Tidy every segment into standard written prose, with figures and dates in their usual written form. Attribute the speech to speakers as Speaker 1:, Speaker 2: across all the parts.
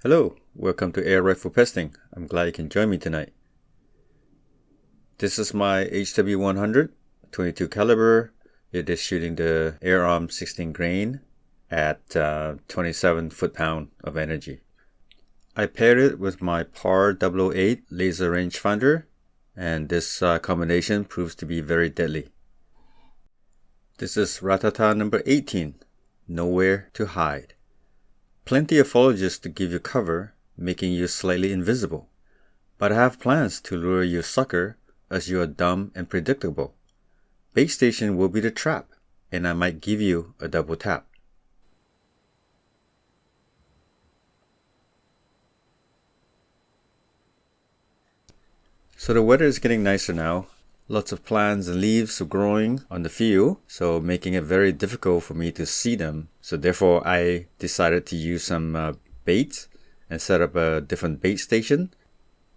Speaker 1: Hello, welcome to Air Rifle Pesting. I'm glad you can join me tonight. This is my HW100 22 caliber. It is shooting the Air Arm 16 grain at 27 foot-pound of energy. I paired it with my Pard008 laser rangefinder, and this combination proves to be very deadly. This is Ratata number 18, Nowhere to Hide. Plenty of foliages to give you cover, making you slightly invisible. But I have plans to lure you sucker as you are dumb and predictable. Bait station will be the trap, and I might give you a double tap. So the weather is getting nicer now. Lots of plants and leaves are growing on the field, so making it very difficult for me to see them. So therefore I decided to use some bait and set up a different bait station.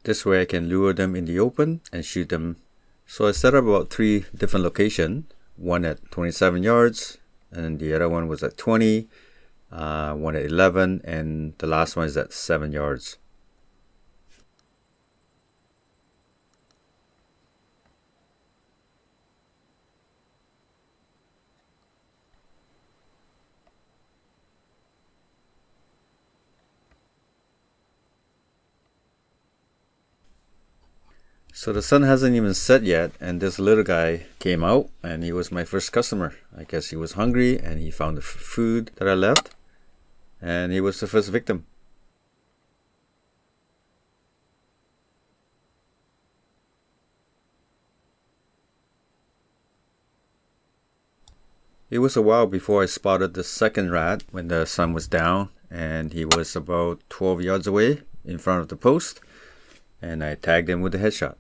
Speaker 1: This way I can lure them in the open and shoot them. So I set up about 3 different locations. One at 27 yards, and the other one was at 20, one at 11, and the last one is at 7 yards. So the sun hasn't even set yet, and this little guy came out, and he was my first customer. I guess he was hungry and he found the food that I left, and he was the first victim. It was a while before I spotted the second rat when the sun was down, and he was about 12 yards away in front of the post, and I tagged him with a headshot.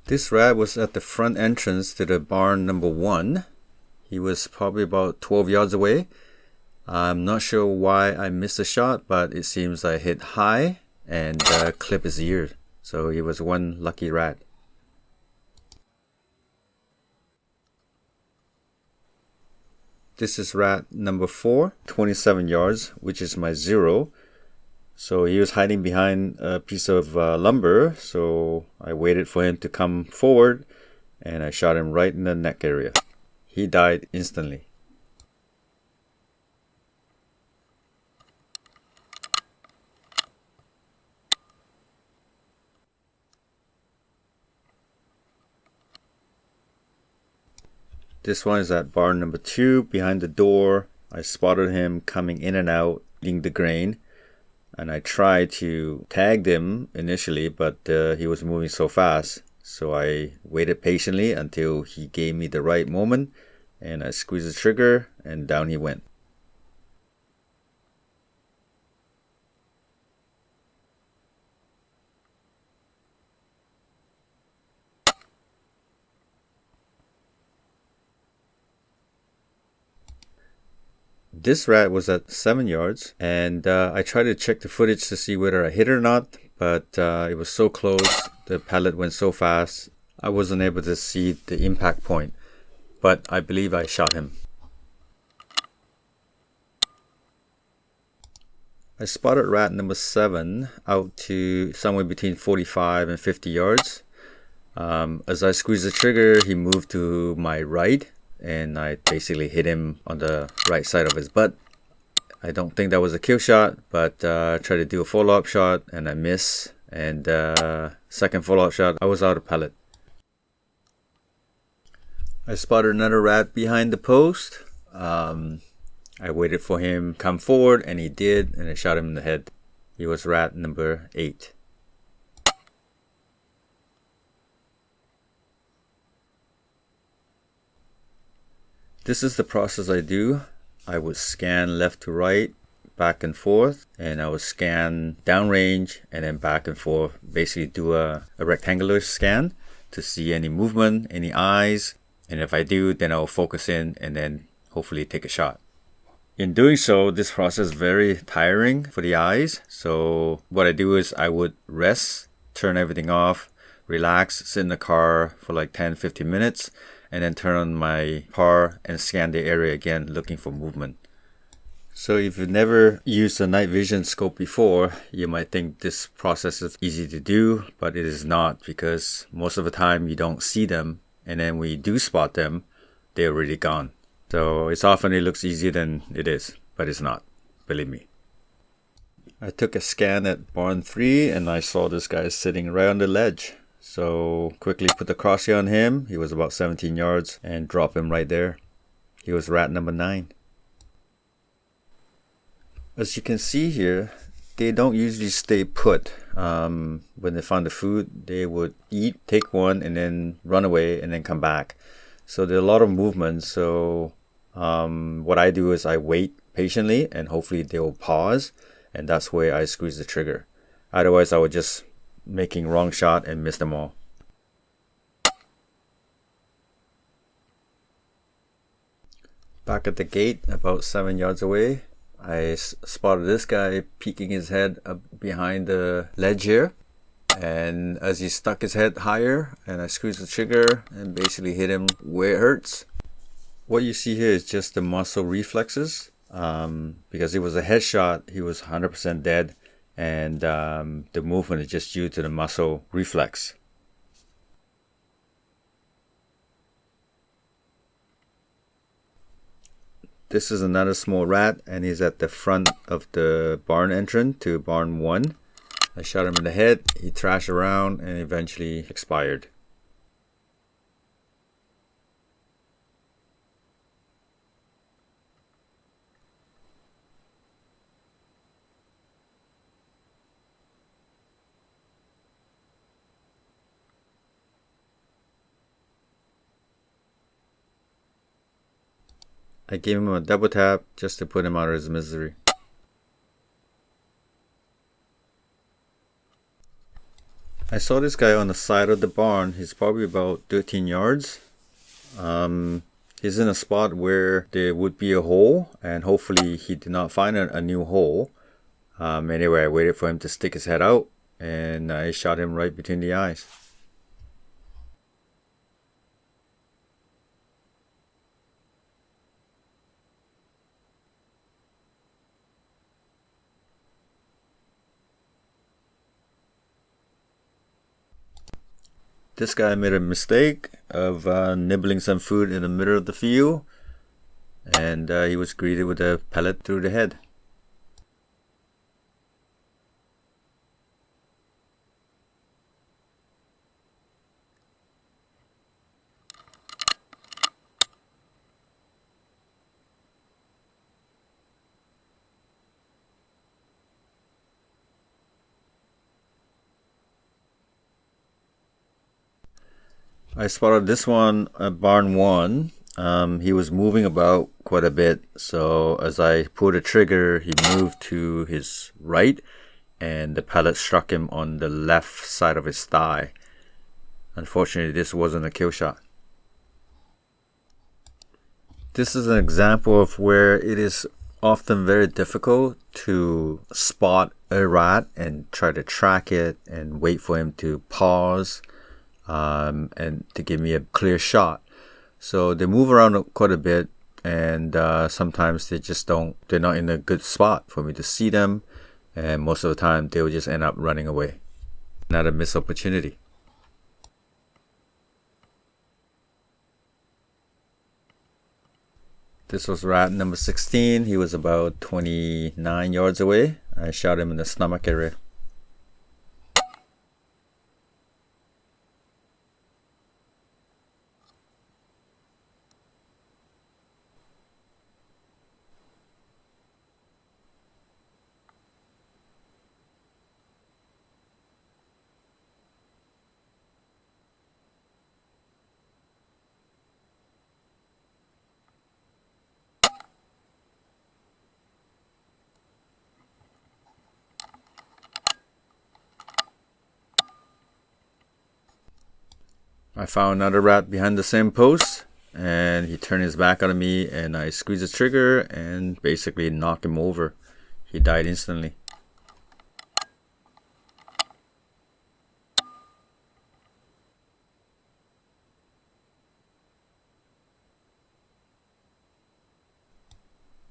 Speaker 1: This rat was at the front entrance to the barn number 1. He was probably about 12 yards away. I'm not sure why I missed the shot, but it seems I hit high and clipped his ear. So he was one lucky rat. This is rat number 4, 27 yards, which is my 0. So he was hiding behind a piece of lumber, so I waited for him to come forward, and I shot him right in the neck area. He died instantly. This one is at barn number 2, behind the door. I spotted him coming in and out, eating the grain. And I tried to tag him initially, but he was moving so fast. So I waited patiently until he gave me the right moment, and I squeezed the trigger, and down he went. This rat was at 7 yards, and I tried to check the footage to see whether I hit it or not, but it was so close, the pellet went so fast, I wasn't able to see the impact point, but I believe I shot him. I spotted rat number 7 out to somewhere between 45 and 50 yards. As I squeezed the trigger, he moved to my right, and I basically hit him on the right side of his butt. I don't think that was a kill shot, but I tried to do a follow-up shot and I missed, and second follow-up shot I was out of pellet. I spotted another rat behind the post. I waited for him to come forward, and he did, and I shot him in the head. He was rat number 8. This is the process I do. I would scan left to right, back and forth, and I would scan downrange and then back and forth. Basically do a rectangular scan to see any movement, any eyes, and if I do, then I'll focus in and then hopefully take a shot. In doing so, this process is very tiring for the eyes. So what I do is I would rest, turn everything off, relax, sit in the car for like 10-15 minutes, and then turn on my PAR and scan the area again looking for movement. So if you've never used a night vision scope before, you might think this process is easy to do, but it is not, because most of the time you don't see them, and then when you do spot them, they're already gone. So it looks easier than it is, but it's not, believe me. I took a scan at barn 3 and I saw this guy sitting right on the ledge. So quickly put the crosshair on him. He was about 17 yards and drop him right there. He was rat number 9. As you can see here, they don't usually stay put. When they find the food, they would eat, take one, and then run away and then come back. So there are a lot of movement. So what I do is I wait patiently and hopefully they will pause, and that's where I squeeze the trigger. Otherwise, I would just making wrong shot and miss them all. Back at the gate, about 7 yards away, I spotted this guy peeking his head up behind the ledge here, and as he stuck his head higher, and I squeezed the trigger and basically hit him where it hurts. What you see here is just the muscle reflexes. Because it was a headshot, he was 100% dead, and the movement is just due to the muscle reflex. This is another small rat, and he's at the front of the barn entrance to barn 1. I shot him in the head, he thrashed around and eventually expired. I gave him a double tap just to put him out of his misery. I saw this guy on the side of the barn. He's probably about 13 yards. He's in a spot where there would be a hole, and hopefully he did not find a new hole. Anyway, I waited for him to stick his head out, and I shot him right between the eyes. This guy made a mistake of nibbling some food in the middle of the field, and he was greeted with a pellet through the head. I spotted this one at barn 1. He was moving about quite a bit, so as I pulled the trigger, he moved to his right, and the pellet struck him on the left side of his thigh. Unfortunately, this wasn't a kill shot. This is an example of where it is often very difficult to spot a rat and try to track it and wait for him to pause and to give me a clear shot. So they move around quite a bit, and sometimes they're not in a good spot for me to see them, and most of the time they will just end up running away. Not a missed opportunity. This was rat number 16. He was about 29 yards away. I shot him in the stomach area. I found another rat behind the same post, and he turned his back on me, and I squeezed the trigger and basically knocked him over. He died instantly.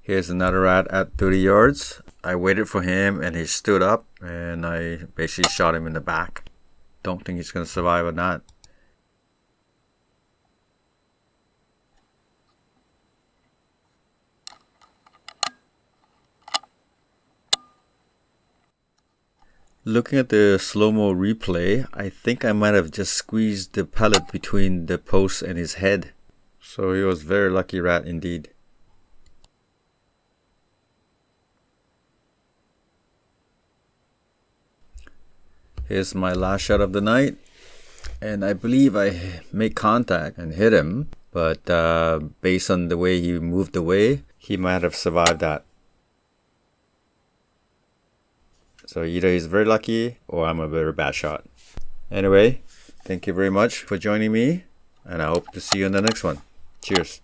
Speaker 1: Here's another rat at 30 yards. I waited for him and he stood up and I basically shot him in the back. Don't think he's going to survive or not. Looking at the slow-mo replay, I think I might have just squeezed the pellet between the post and his head. So he was a very lucky rat indeed. Here's my last shot of the night. And I believe I made contact and hit him. But based on the way he moved away, he might have survived that. So either he's very lucky or I'm a very bad shot. Anyway, thank you very much for joining me. And I hope to see you in the next one. Cheers.